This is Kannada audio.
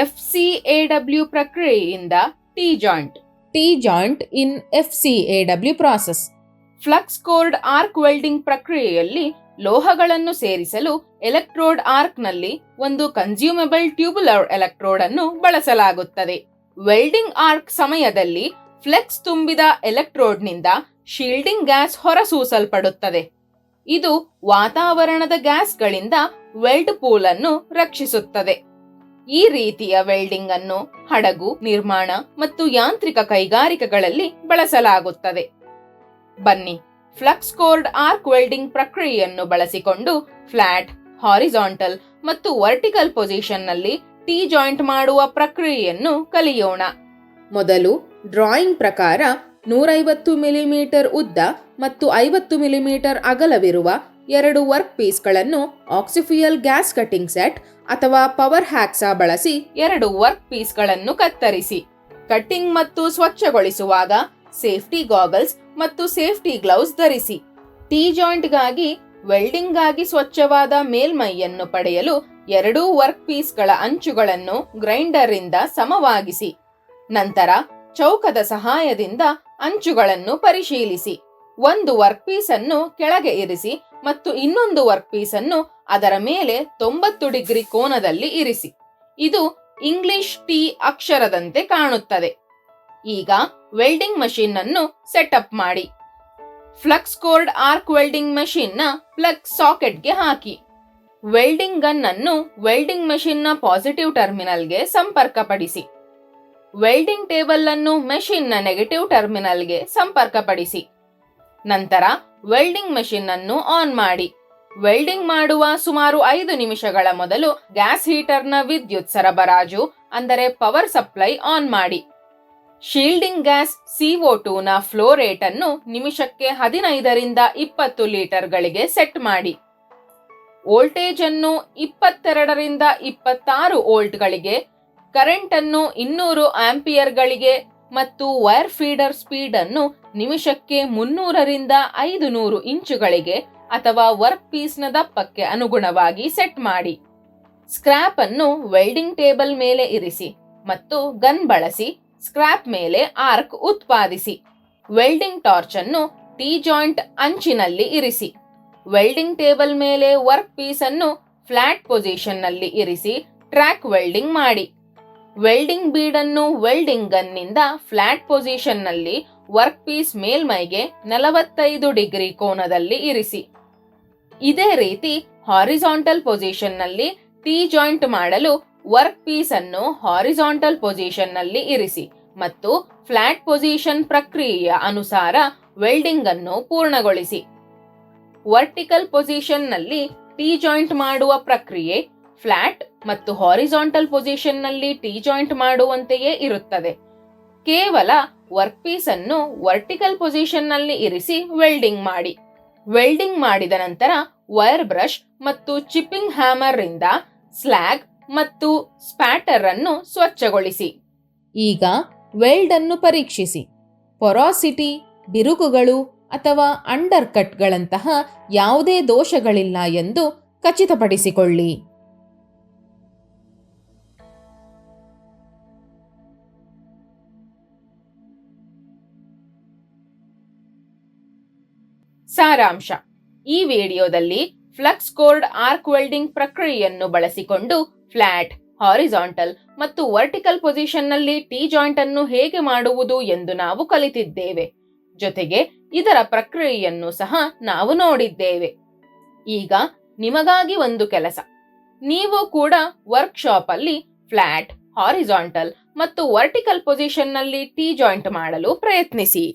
FCAW ಪ್ರಕ್ರಿಯೆಯಿಂದ ಟಿ ಜಾಯಿಂಟ್ ಇನ್ FCAW process. Flux cored arc welding ಪ್ರಕ್ರಿಯೆಯಲ್ಲಿ ಲೋಹಗಳನ್ನು ಸೇರಿಸಲು ಎಲೆಕ್ಟ್ರೋಡ್ ಆರ್ಕ್ನಲ್ಲಿ ಒಂದು ಕನ್ಸ್ಯೂಮಬಲ್ ಟ್ಯೂಬುಲರ್ ಎಲೆಕ್ಟ್ರೋಡ್ ಅನ್ನು ಬಳಸಲಾಗುತ್ತದೆ. ವೆಲ್ಡಿಂಗ್ ಆರ್ಕ್ ಸಮಯದಲ್ಲಿ ಫ್ಲೆಕ್ಸ್ ತುಂಬಿದ ಎಲೆಕ್ಟ್ರೋಡ್ನಿಂದ ಶೀಲ್ಡಿಂಗ್ ಗ್ಯಾಸ್ ಹೊರಸೂಸಲ್ಪಡುತ್ತದೆ. ಇದು ವಾತಾವರಣದ ಗ್ಯಾಸ್ಗಳಿಂದ ವೆಲ್ಡ್ ಪೂಲ್ ಅನ್ನು ರಕ್ಷಿಸುತ್ತದೆ. ಈ ರೀತಿಯ ವೆಲ್ಡಿಂಗ್ ಅನ್ನು ಹಡಗು ನಿರ್ಮಾಣ ಮತ್ತು ಯಾಂತ್ರಿಕ ಕೈಗಾರಿಕೆಗಳಲ್ಲಿ ಬಳಸಲಾಗುತ್ತದೆ. ಬನ್ನಿ, ಫ್ಲಕ್ಸ್ ಕೋರ್ಡ್ ಆರ್ಕ್ ವೆಲ್ಡಿಂಗ್ ಪ್ರಕ್ರಿಯೆಯನ್ನು ಬಳಸಿಕೊಂಡು ಫ್ಲಾಟ್, ಹಾರಿಜಾಂಟಲ್ ಮತ್ತು ವರ್ಟಿಕಲ್ ಪೊಸಿಷನ್ನಲ್ಲಿ ಟಿ ಜಾಯಿಂಟ್ ಮಾಡುವ ಪ್ರಕ್ರಿಯೆಯನ್ನು ಕಲಿಯೋಣ. ಮೊದಲು ಡ್ರಾಯಿಂಗ್ ಪ್ರಕಾರ 150 ಮಿಲಿಮೀಟರ್ ಉದ್ದ ಮತ್ತು 50 ಮಿಲಿಮೀಟರ್ ಅಗಲವಿರುವ 2 ವರ್ಕ್ ಪೀಸ್ಗಳನ್ನು ಆಕ್ಸಿಫಿಯಲ್ ಗ್ಯಾಸ್ ಕಟಿಂಗ್ ಸೆಟ್ ಅಥವಾ ಪವರ್ ಹ್ಯಾಕ್ಸಾ ಬಳಸಿ 2 ವರ್ಕ್ ಪೀಸ್ಗಳನ್ನು ಕತ್ತರಿಸಿ. ಕಟ್ಟಿಂಗ್ ಮತ್ತು ಸ್ವಚ್ಛಗೊಳಿಸುವಾಗ ಸೇಫ್ಟಿ ಗಾಗಲ್ಸ್ ಮತ್ತು ಸೇಫ್ಟಿ ಗ್ಲೌಸ್ ಧರಿಸಿ. ಟಿ ಜಾಯಿಂಟ್ಗಾಗಿ ವೆಲ್ಡಿಂಗ್ಗಾಗಿ ಸ್ವಚ್ಛವಾದ ಮೇಲ್ಮೈಯನ್ನು ಪಡೆಯಲು 2 ವರ್ಕ್ ಪೀಸ್ಗಳ ಅಂಚುಗಳನ್ನು ಗ್ರೈಂಡರ್ ಇಂದ ಸಮವಾಗಿಸಿ. ನಂತರ ಚೌಕದ ಸಹಾಯದಿಂದ ಅಂಚುಗಳನ್ನು ಪರಿಶೀಲಿಸಿ. ಒಂದು ವರ್ಕ್ ಪೀಸ್ ಅನ್ನು ಕೆಳಗೆ ಇರಿಸಿ ಮತ್ತು ಇನ್ನೊಂದು ವರ್ಕ್ ಪೀಸ್ ಅನ್ನು ಅದರ ಮೇಲೆ 90 ಡಿಗ್ರಿ ಕೋನದಲ್ಲಿ ಇರಿಸಿ. ಇದು ಇಂಗ್ಲಿಷ್ ಟಿ ಅಕ್ಷರದಂತೆ ಕಾಣುತ್ತದೆ. ಈಗ ವೆಲ್ಡಿಂಗ್ ಮಷೀನ್ ಅನ್ನು ಸೆಟಪ್ ಮಾಡಿ. Flux cored arc welding machine ನ ಪ್ಲಗ್ ಸಾಕೆಟ್ಗೆ ಹಾಕಿ. ವೆಲ್ಡಿಂಗ್ ಗನ್ ಅನ್ನು ವೆಲ್ಡಿಂಗ್ ಮಷೀನ್ ನ ಪಾಸಿಟಿವ್ ಟರ್ಮಿನಲ್ಗೆ ಸಂಪರ್ಕಪಡಿಸಿ. ವೆಲ್ಡಿಂಗ್ ಟೇಬಲ್ ಅನ್ನು ಮೆಷಿನ್ ನ ನೆಗೆಟಿವ್ ಟರ್ಮಿನಲ್ಗೆ ಸಂಪರ್ಕಪಡಿಸಿ. ನಂತರ ವೆಲ್ಡಿಂಗ್ ಮಷೀನ್ ಅನ್ನು ಆನ್ ಮಾಡಿ. ವೆಲ್ಡಿಂಗ್ ಮಾಡುವ ಸುಮಾರು 5 ನಿಮಿಷಗಳ ಮೊದಲು ಗ್ಯಾಸ್ ಹೀಟರ್ನ ವಿದ್ಯುತ್ ಸರಬರಾಜು ಅಂದರೆ ಪವರ್ ಸಪ್ಲೈ ಆನ್ ಮಾಡಿ. ಶೀಲ್ಡಿಂಗ್ ಗ್ಯಾಸ್ CO2 ನ ಫ್ಲೋ ರೇಟ್ ಅನ್ನು ನಿಮಿಷಕ್ಕೆ 15 ರಿಂದ 20 ಲೀಟರ್ಗಳಿಗೆ ಸೆಟ್ ಮಾಡಿ. ವೋಲ್ಟೇಜ್ ಅನ್ನು 22 ರಿಂದ 26 ವೋಲ್ಟ್ಗಳಿಗೆ, ಕರೆಂಟ್ ಅನ್ನು 200 ಆಂಪಿಯರ್ಗಳಿಗೆ ಮತ್ತು ವೈರ್ ಫೀಡರ್ ಸ್ಪೀಡ್ ಅನ್ನು ನಿಮಿಷಕ್ಕೆ 300 ರಿಂದ 500 ಇಂಚುಗಳಿಗೆ ಅಥವಾ ವರ್ಕ್ ಪೀಸ್ನ ದಪ್ಪಕ್ಕೆ ಅನುಗುಣವಾಗಿ ಸೆಟ್ ಮಾಡಿ. ಸ್ಕ್ರಾಪ್ ಅನ್ನು ವೆಲ್ಡಿಂಗ್ ಟೇಬಲ್ ಮೇಲೆ ಇರಿಸಿ ಮತ್ತು ಗನ್ ಬಳಸಿ ಸ್ಕ್ರಾಪ್ ಮೇಲೆ ಆರ್ಕ್ ಉತ್ಪಾದಿಸಿ. ವೆಲ್ಡಿಂಗ್ ಟಾರ್ಚ್ ಅನ್ನು ಟಿ ಜಾಯಿಂಟ್ ಅಂಚಿನಲ್ಲಿ ಇರಿಸಿ. ವೆಲ್ಡಿಂಗ್ ಟೇಬಲ್ ಮೇಲೆ ವರ್ಕ್ ಪೀಸ್ ಅನ್ನು ಫ್ಲಾಟ್ ಪೊಸಿಷನ್ ನಲ್ಲಿ ಇರಿಸಿ ಟ್ರ್ಯಾಕ್ ವೆಲ್ಡಿಂಗ್ ಮಾಡಿ. ವೆಲ್ಡಿಂಗ್ ಬೀಡ್ ಅನ್ನು ವೆಲ್ಡಿಂಗ್ ಗನ್ ನಿಂದ ಫ್ಲಾಟ್ ಪೊಸಿಷನ್ ನಲ್ಲಿ ವರ್ಕ್ ಪೀಸ್ ಮೇಲ್ಮೈಗೆ 45 ಡಿಗ್ರಿ ಕೋನದಲ್ಲಿ ಇರಿಸಿ. ಇದೇ ರೀತಿ ಹಾರಿಜಾಂಟಲ್ ಪೊಸಿಷನ್ ನಲ್ಲಿ ಟಿ ಜಾಯಿಂಟ್ ಮಾಡಲು ವರ್ಕ್ ಪೀಸ್ ಅನ್ನು ಹಾರಿಜಾಂಟಲ್ ಪೊಸಿಷನ್ ನಲ್ಲಿ ಇರಿಸಿ ಮತ್ತು ಫ್ಲಾಟ್ ಪೊಸಿಷನ್ ಪ್ರಕ್ರಿಯೆಯ ಅನುಸಾರ ವೆಲ್ಡಿಂಗ್ ಅನ್ನು ಪೂರ್ಣಗೊಳಿಸಿ. ವರ್ಟಿಕಲ್ ಪೊಸಿಷನ್ ನಲ್ಲಿ ಟಿ ಜಾಯಿಂಟ್ ಮಾಡುವ ಪ್ರಕ್ರಿಯೆ ಫ್ಲಾಟ್ ಮತ್ತು ಹಾರಿಜಾಂಟಲ್ ಪೊಸಿಷನ್ ನಲ್ಲಿ ಟಿ ಜಾಯಿಂಟ್ ಮಾಡುವಂತೆಯೇ ಇರುತ್ತದೆ. ಕೇವಲ ವರ್ಕ್ ಪೀಸ್ ಅನ್ನು ವರ್ಟಿಕಲ್ ಪೊಸಿಷನ್ ನಲ್ಲಿ ಇರಿಸಿ ವೆಲ್ಡಿಂಗ್ ಮಾಡಿ. ವೆಲ್ಡಿಂಗ್ ಮಾಡಿದ ನಂತರ ವೈರ್ ಬ್ರಷ್ ಮತ್ತು ಚಿಪ್ಪಿಂಗ್ ಹ್ಯಾಮರ್ ರಿಂದ ಸ್ಲ್ಯಾಗ್ ಮತ್ತು ಸ್ಪ್ಯಾಟರ್ ಅನ್ನು ಸ್ವಚ್ಛಗೊಳಿಸಿ. ಈಗ ವೆಲ್ಡ್ ಅನ್ನು ಪರೀಕ್ಷಿಸಿ. ಪೊರಾಸಿಟಿ, ಬಿರುಕುಗಳು ಅಥವಾ ಅಂಡರ್ ಕಟ್ಗಳಂತಹ ಯಾವುದೇ ದೋಷಗಳಿಲ್ಲ ಎಂದು ಖಚಿತಪಡಿಸಿಕೊಳ್ಳಿ. ಸಾರಾಂಶ: ಈ ವಿಡಿಯೋದಲ್ಲಿ ಫ್ಲಕ್ಸ್ ಕೋರ್ಡ್ ಆರ್ಕ್ ವೆಲ್ಡಿಂಗ್ ಪ್ರಕ್ರಿಯೆಯನ್ನು ಬಳಸಿಕೊಂಡು ಫ್ಲಾಟ್, ಹಾರಿಜಾಂಟಲ್ ಮತ್ತು ವರ್ಟಿಕಲ್ ಪೊಸಿಷನ್ ನಲ್ಲಿ ಟಿ ಜಾಯಿಂಟ್ ಅನ್ನು ಹೇಗೆ ಮಾಡುವುದು ಎಂದು ನಾವು ಕಲಿತಿದ್ದೇವೆ. ಜೊತೆಗೆ ಇದರ ಪ್ರಕ್ರಿಯೆಯನ್ನು ಸಹ ನಾವು ನೋಡಿದ್ದೇವೆ. ಈಗ ನಿಮಗಾಗಿ ಒಂದು ಕೆಲಸ. ನೀವು ಕೂಡ ವರ್ಕ್ಶಾಪ್ ಅಲ್ಲಿ ಫ್ಲಾಟ್, ಹಾರಿಜಾಂಟಲ್ ಮತ್ತು ವರ್ಟಿಕಲ್ ಪೊಸಿಷನ್ ನಲ್ಲಿ ಟಿ ಜಾಯಿಂಟ್ ಮಾಡಲು ಪ್ರಯತ್ನಿಸಿ.